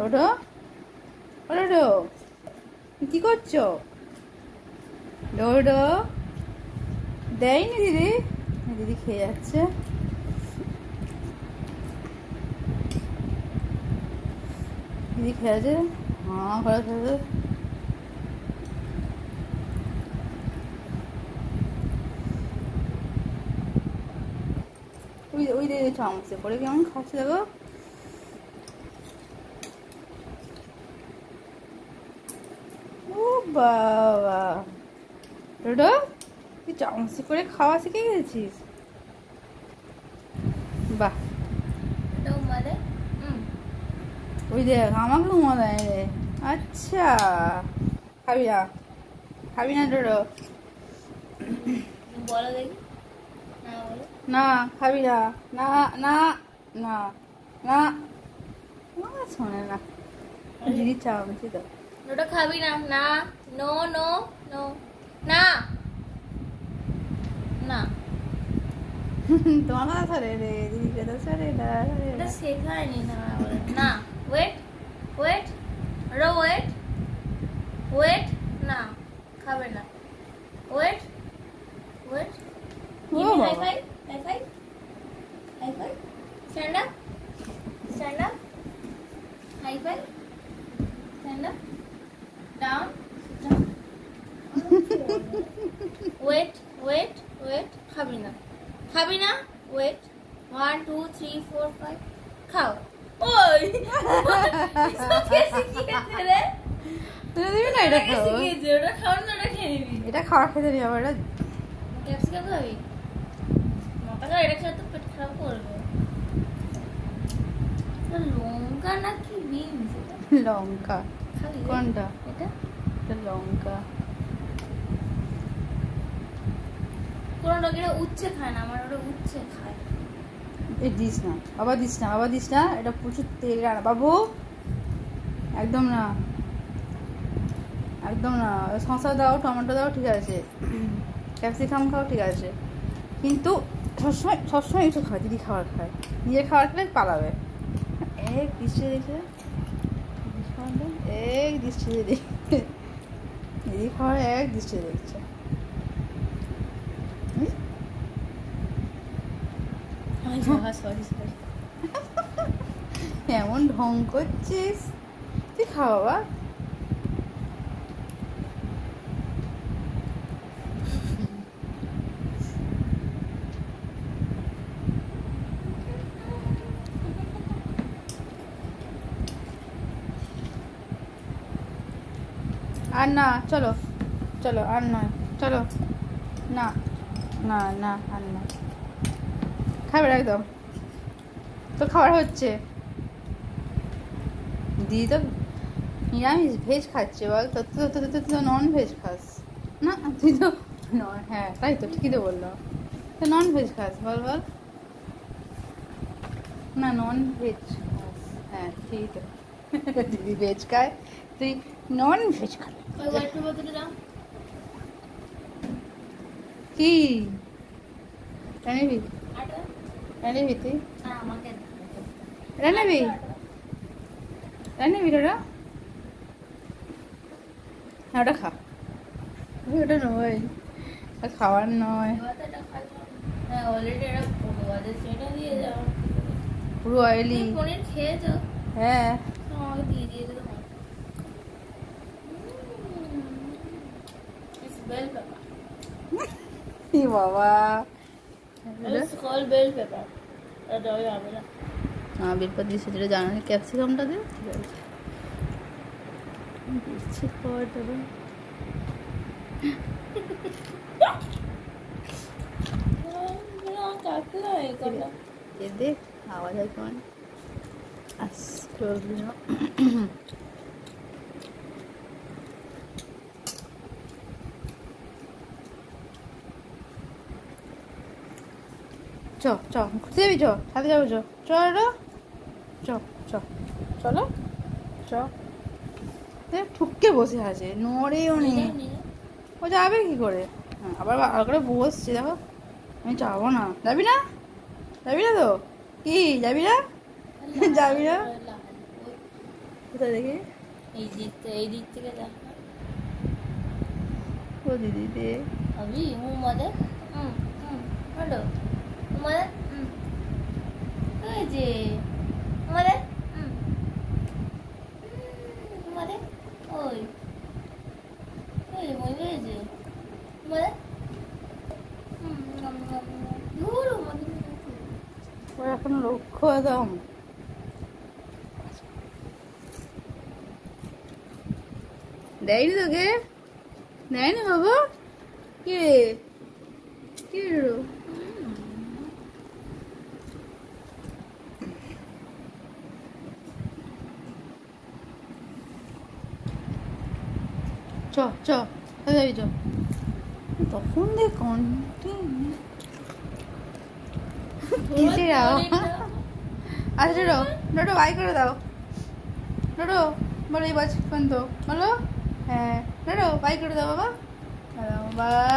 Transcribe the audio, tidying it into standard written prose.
ওঠো ওঠো, কি করছো? ডোডো দেয়নি দিদি, দিদি খেয়ে যাচ্ছে। দিদি খেয়ে আছে, হ্যাঁ করে খেয়ে। ওই ওই দিদি চামচে করে কেমন খাচ্ছে দেখো। ও বাবা, ডোডো তুই চামচে করে খাওয়া শিখে গেছিস? বাহ, ওই দেখ আমাকে উমা দেয় রে। আচ্ছা খাবি না, খাবি না ডোডো? বলো দেখি। না খাবি না, না না না না, শোনে না দিদি চামচি তো। ওটা খাবি না, না, নো নো নো, না না। তোমার কথা সরে রে, দিদি কথা সরে না। এটা শেখায়নি না, না। ওয়েট ওয়েট, ওটা ওয়েট ওয়েট, না খাবে না। Wait wait, high five high five high five, stand up stand up, high five, stand up, down down, wait wait wait, খাবি না খাবি না, ওয়েট 1 2 3 4 5, খাও। ওই শিখিয়েছে রে, তুই দিবি না এটা খাও, শিখিয়েছে ওটা খাওয়ার না, ওটা খেয়ে নিবি। এটা খাওয়া খেতে নিয়ে আবার এটা ক্যাপসিকাম খাবি? মাথা খারাপ, এটা খেলে তো পেট খারাপ করবে। লঙ্কা নাকি বিনস? লঙ্কা। খাবি কোনটা? এটা? এটা লঙ্কা। কোন লোকেরা উচ্ছে খায় না, আমার ওটা উচ্ছে খায়। এই দিস না, আবার দিস না, আবার দিস না, এটা প্রচুর তেল রান্না বাবু, একদম না একদম না। শসা দাও, টমেটো দাও, ঠিক আছে, ক্যাপসিকাম খাও, ঠিক আছে, কিন্তু সবসময় সবসময় একটু খায়, দিদি খাবার খায়, নিজের খাবার খেলে পালাবে। এক দৃষ্টি দেখে, এক দৃষ্টি দেখছে দিদি খাবার, এক দৃষ্টি দেখছে। সরি সরি, এমন ঢং করছিস, তুই খা বাবা। আর না, চলো চলো, আর নয়, চলো, না না না, আর না, খাবে একদম, তো খাবার হচ্ছে। দিদি তো নিরামিষ, ভেজ খাচ্ছে বল, তো নন ভেজ খাস না তুই তো? হ্যাঁ তাই তো, ঠিকই তো বললো, তো নন ভেজ খাস, বল বল না, নন ভেজ খাস, হ্যাঁ ঠিকই তো। দিদি ভেজ খায়, তুই নন ভেজ খাবি। ওই হোয়াইট পেপারটা দাও। কি রানিবি, আটা রানিবি তুই, আর আমাকে রানিবি, রানিবি ওটা, হ্যাঁ ওটা খা, ওটা নয়, খাওয়ার নয়, হ্যাঁ অলরেডি এটা পড়ে সেটা দিয়ে যাও। পুরো অয়েলি। পনির খেয়েছো? হ্যাঁ আমাকে দিয়ে দিয়ে দিতে হবে। বেল পেপার, ই বাবা, it's called bell pepper. এটা ওই হবে না। বেলপাত দিচ্ছে, যেটা জানা নেই, ক্যাপসিকামটা দে, ঠিক আছে দিচ্ছি খাবারটা দে। এ দেখ আওয়াজ হয় কেমন, আস্তে বলবি না। চ চ ঘুরতে যাবি, চ সাথে যাবো, চ চলো চ চ চলো চ। ঠুককে বসে আছে, নড়েও নেই, ও যাবে কি করে? হ্যাঁ আবার ভালো করে বসছে দেখো। আমি যাবো না, যাবি না, যাবি না তো, কি যাবি না, যাবি না, কোথায় দেখি? এই দিক থেকে দেখ। ও দিদি দে। अभी मुंह मदे हेलो मदे এই যে মদে মদে ওই এই মদে এই যে মদে দূর মদে ওর এখন লক্ষ্য একদম। দেয়নি তোকে? দেয়নি বাবা? কি রে? কি রে? চ চ যাবি চ। তখন দেখ আচ্ছা ডোডো, ডোডো বাই করে দাও। ডোডো বলো এই বাজ তো বলো। হ্যাঁ ডোডো বাই করে দাও বাবা। বাই।